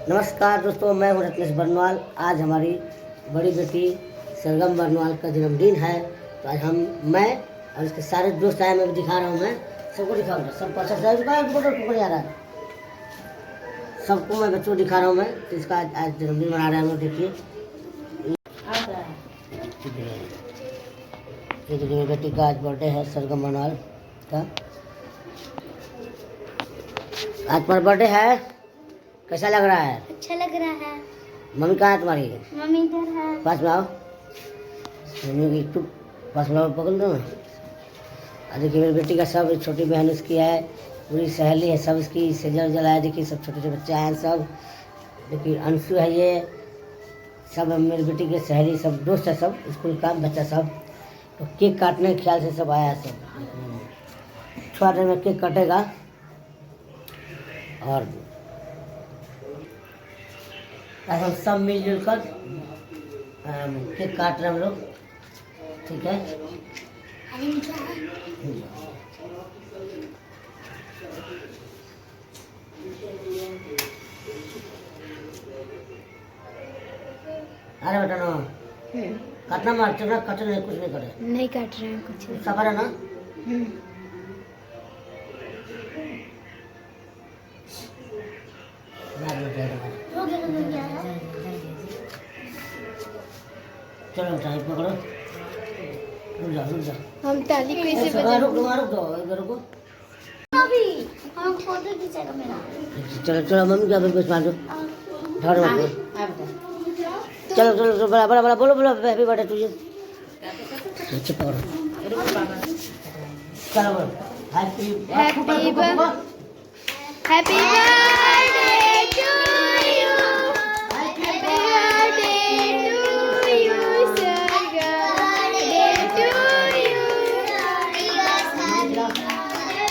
नमस्कार दोस्तों, मैं हूं रत्नेश बर्नवाल। आज हमारी बड़ी बेटी सरगम बर्नवाल का जन्मदिन है। तो आज मैं और इसके सारे दोस्त आए, मैं भी दिखा रहा हूँ। मैं सबको दिखाऊंगा, सबको अच्छा से आ रहा है, सबको मैं बच्चों को दिखा रहा हूँ। मैं तो इसका आज जन्मदिन मना रहे हैं हम लोग। देखिए ये देखिए, मेरी बेटी का आज बर्थडे है, सरगम बर्नवाल का। आज पर बर्थडे है, कैसा लग रहा है? अच्छा लग रहा है। मम्मी कहाँ है तुम्हारी? मम्मी इधर है। पास में आओ, मम्मी की पास में आओ, पकड़ दो ना। देखिए मेरी बेटी का सब, छोटी बहन इसकी है, पूरी सहेली है सब इसकी, सेजल जल है। देखिए सब छोटे छोटे बच्चे हैं सब। देखिए अंशु है, ये सब मेरी बेटी के सहेली, सब दोस्त है, सब स्कूल का बच्चा सब। तो केक काटने के ख्याल से सब आया है सब। थोड़ा देर में केक कटेगा और आज हम सब मिलजुल कर केक काट रहे हैं हम लोग, ठीक है। अरे बेटा ना काटना मार, चलना कट नहीं, कुछ नहीं करे, नहीं काट रहे हैं कुछ। सफर है ना। चलो बेटा पकड़ो, रुक जाओ। हम ताली कैसे रुक जाओ, इधर रुको। अभी हम फोटो खींचेगा मेरा। चलो चलो, मम्मी क्या बस मान दो, धर मत। चलो चलो चलो, बड़ा बड़ा बड़ा बोलो बोलो, हैप्पी बर्थडे टू यू। नीचे पकड़ो, चलो बोलो happy happy birthday to you. Happy birthday to you Sargam.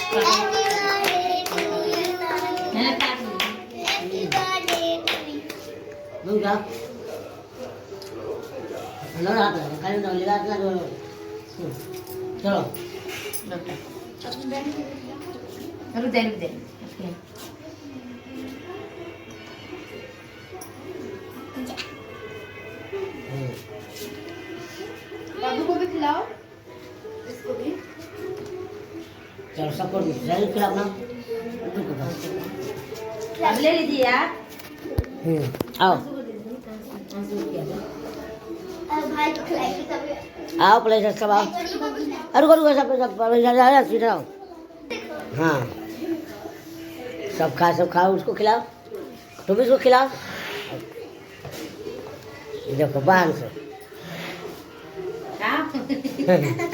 To you. Mummy क्या लो हाथ खाली ना ले हाथ ना दो। चलो रुक दे। बाबू को भी खिलाओ, इसको भी। चलो सबको जल्दी खिलाओ ना। अब ले लीजिए यार। आओ भाई को खिलाएगी तभी। आओ प्लेट सब आओ। अरे रुको सब सीधे आओ। हाँ सब खाओ, उसको खिलाओ, तुम भी उसको खिलाओ। देखो बाहर से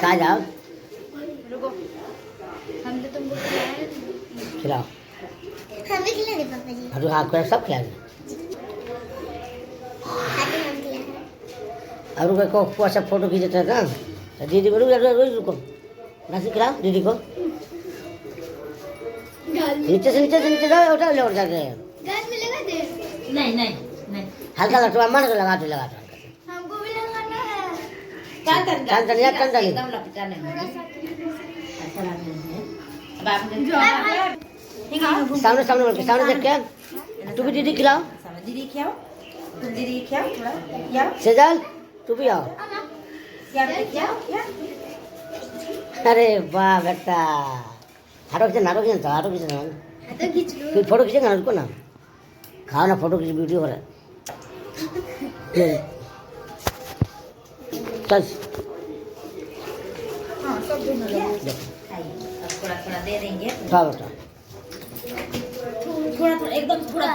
खा जाओ, रुको, हम तो तुमको खिलाए। खिलाओ। हम भी खिला दे पापा जी। अरे आपको सब खिला दे। और रुको को अच्छा फोटो खींचते हैं ना, दीदी को रुको नासी खिलाओ दीदी को। नीचे से नीचे जाओ, उठा ले, उठ जाते हैं। गाल में लगा दे। नहीं। हल्का लगा, मन को लगा दो। हमको भी लगाना है। चल एकदम लपटाने में। अच्छा लगता है। अब आपने सामने बोल के, सामने देख के तू भी दीदी खिलाओ। दीदी खिलाओ, तुम दीदी खिलाओ, थोड़ा खिलाओ। सेजल तू भी आओ। खिलाओ। अरे वाह बेटा, हाथों खींचे तो खींच लो। फिर फोटो खींचेगा ना, उसको ना खाओ ना, फोटो खींच, वीडियो हो रहा है। चल हाँ सब दोनों लोग आइए, अब थोड़ा दे देंगे। खाओ बेटा, थोड़ा एकदम थोड़ा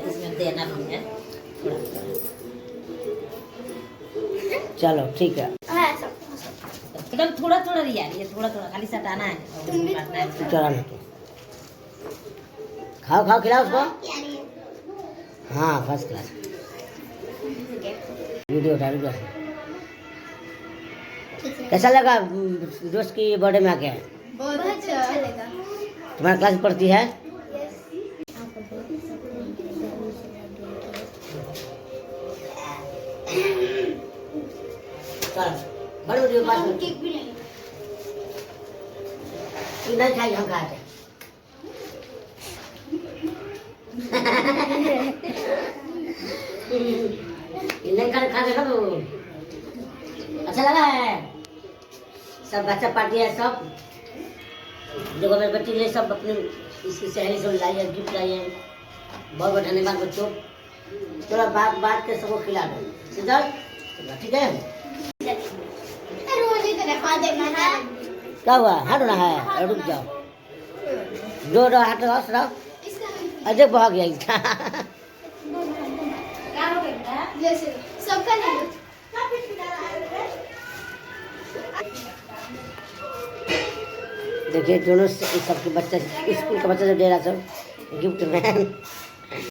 इसमें देना भी है, थोड़ा। चलो ठीक है। एकदम थोड़ा यार, ये थोड़ा खाली सटाना है, तुम भी काटना है। चला ना तो खाओ खिलाओ उसको। हाँ फर्स्ट क्लास वीडियो उठा रही। कैसा लगा दोस्त की बर्थडे में आके? बहुत अच्छा लगा। तुम्हारा क्लास पढ़ती है? चल बड़े वीडियो पास में केक भी नहीं नहीं खाई, हम खाते नहीं खा देखा तो अच्छा लगा है। सब बच्चा पार्टी है सब। देखो मेरे बच्चे ने सब अपने इसकी सहेली से लाई है, गिफ्ट लाई है। बहुत बहुत धन्यवाद बच्चों। चलो बात के सबको खिला दो सिद्धार्थ, ठीक है। रोज इतना खा देना है। क्या हुआ? हट रहा है, रुक जाओ। जो रहा हट रहा रहा। अजय भाग गया इसका। जैसे सबका नहीं। देखिए दोनों सबके बच्चे स्कूल का बच्चा जब दे रहा सब गिफ्ट में